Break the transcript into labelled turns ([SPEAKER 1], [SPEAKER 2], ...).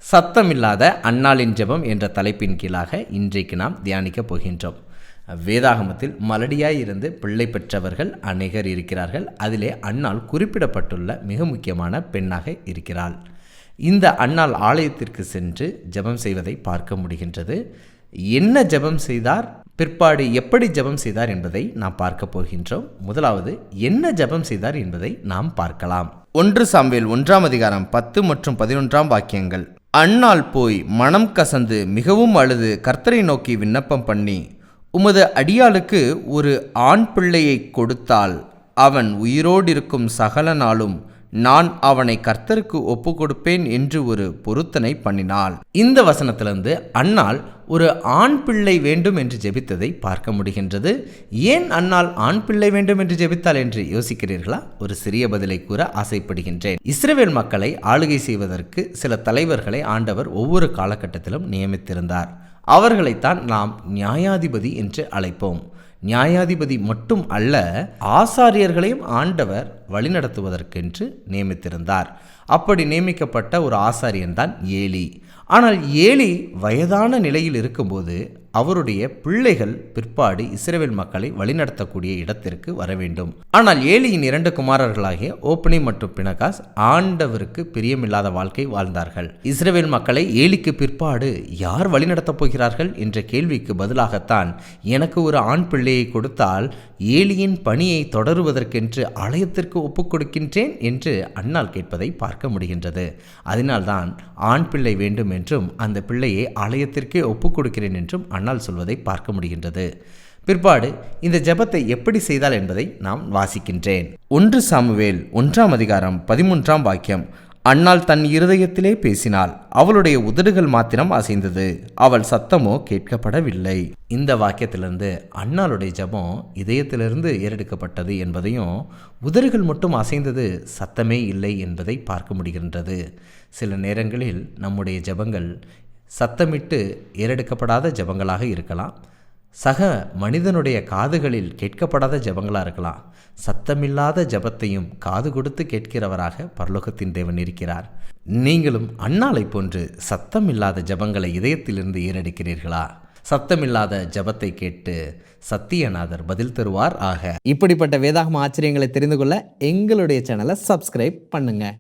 [SPEAKER 1] சத்தமில்லாத அன்னாளின் ஜெபம் என்ற தலைப்பின் கீழாக இன்றைக்கு நாம் தியானிக்கப் போகின்றோம். வேதாகமத்தில் மலடியாய் இருந்து பிள்ளை பெற்றவர்கள் அநேகர் இருக்கிறார்கள். அதிலே அன்னாள் குறிப்பிடப்பட்டுள்ள மிக முக்கியமான பெண்ணாக இருக்கிறாள். இந்த அன்னாள் ஆலயத்திற்கு சென்று ஜெபம் செய்வதை பார்க்க முடிகின்றது. என்ன ஜெபம் செய்தார், பிற்பாடு எப்படி ஜெபம் செய்தார் என்பதை நாம் பார்க்க போகின்றோம். முதலாவது என்ன ஜெபம் செய்தார் என்பதை நாம் பார்க்கலாம். 1 சாமுவேல் 1 அதிகாரம் 10 மற்றும் 11 வாக்கியங்கள். அன்னாள் போய் மனம் கசந்து மிகவும் அழுது கர்த்தரை நோக்கி விண்ணப்பம் பண்ணி, உமது அடியாளுக்கு ஒரு ஆண் பிள்ளையை கொடுத்தால் அவன் உயிரோடிருக்கும் சகல நாளும் நான் அவனை கர்த்தருக்கு ஒப்பு கொடுப்பேன் என்று ஒரு பொருத்தனை பண்ணினாள். இந்த வசனத்திலிருந்து அன்னாள் ஒரு ஆண் பிள்ளை வேண்டும் என்று ஜெபித்ததை பார்க்க முடிகின்றது. ஏன் அன்னாள் ஆண் பிள்ளை வேண்டும் என்று ஜெபித்தாள் என்று யோசிக்கிறீர்களா? ஒரு சிறிய பதிலை கூற ஆசைப்படுகின்றேன். இஸ்ரவேல் மக்களை ஆளுகை செய்வதற்கு சில தலைவர்களை ஆண்டவர் ஒவ்வொரு காலகட்டத்திலும் நியமித்திருந்தார். அவர்களைத்தான் நாம் நியாயாதிபதி என்று அழைப்போம். நியாயாதிபதி மட்டும் அல்ல, ஆசாரியர்களையும் ஆண்டவர் வழிநடத்துவதற்கென்று நியமித்திருந்தார். அப்படி நியமிக்கப்பட்ட ஒரு ஆசாரியன்தான் ஏலி. ஆனால் ஏலி வயதான நிலையில் இருக்கும்போது அவருடைய பிள்ளைகள் பிற்பாடு இஸ்ரவேல் மக்களை வழிநடத்தக்கூடிய இடத்திற்கு வர வேண்டும். ஆனால் ஏலியின் 2 குமாரர்களாகிய ஓப்னி மற்றும் பினகாஸ் ஆண்டவருக்கு பிரியமில்லாத வாழ்க்கை வாழ்ந்தார்கள். இஸ்ரவேல் மக்களை ஏலிக்கு பிற்பாடு யார் வழிநடத்தப் போகிறார்கள் என்ற கேள்விக்கு பதிலாகத்தான், எனக்கு ஒரு ஆண் பிள்ளையை கொடுத்தால் ஏலியின் பணியை தொடருவதற்கென்று ஆலயத்திற்கு ஒப்புக் கொடுக்கின்றேன் என்று அன்னாள் கேட்பதை பார்க்க முடிகின்றது. அதனால்தான் ஆண் பிள்ளை வேண்டும் என்றும் அந்த பிள்ளையை ஆலயத்திற்கே ஒப்புக் கொடுக்கிறேன் என்றும் அன்னாள் சொல்வதை பார்க்க முடிகின்றது. பிற்பாடு இந்த ஜெபத்தை எப்படி செய்தாள் என்பதை நாம் வாசிக்கின்றேன். 1 சாமுவேல் 1 அதிகாரம் 13 வாக்கியம். அன்னாள் தன் இருதயத்திலே பேசினாள், அவளுடைய உதடுகள் மாத்திரம் அசைந்தது, அவள் சத்தமோ கேட்கப்படவில்லை. இந்த வாக்கியத்திலிருந்து அன்னாளுடைய ஜெபம் இதயத்திலிருந்து ஏறெடுக்கப்பட்டது என்பதையும், உதடுகள் மட்டும் அசைந்தது, சத்தமே இல்லை என்பதை பார்க்க முடிகின்றது. சில நேரங்களில் நம்முடைய ஜெபங்கள் சத்தமிட்டு ஏறெடுக்கப்படாத ஜெபங்களாக இருக்கலாம். சக மனிதனுடைய காதுகளில் கேட்கப்படாத ஜெபங்களாக இருக்கலாம். சத்தமில்லாத ஜெபத்தையும் காது கொடுத்து கேட்கிறவராக பரலோகத்தின் தேவன் இருக்கிறார். நீங்களும் அன்னாளை போன்று சத்தமில்லாத ஜெபங்களை இதயத்திலிருந்து ஏறெடுக்கிறீர்களா? சத்தமில்லாத ஜெபத்தை கேட்டு சத்தியநாதர் பதில் தருவார். ஆக இப்படிப்பட்ட வேதாகம ஆச்சரியங்களை தெரிந்து கொள்ள எங்களுடைய சேனலை சப்ஸ்கிரைப் பண்ணுங்க.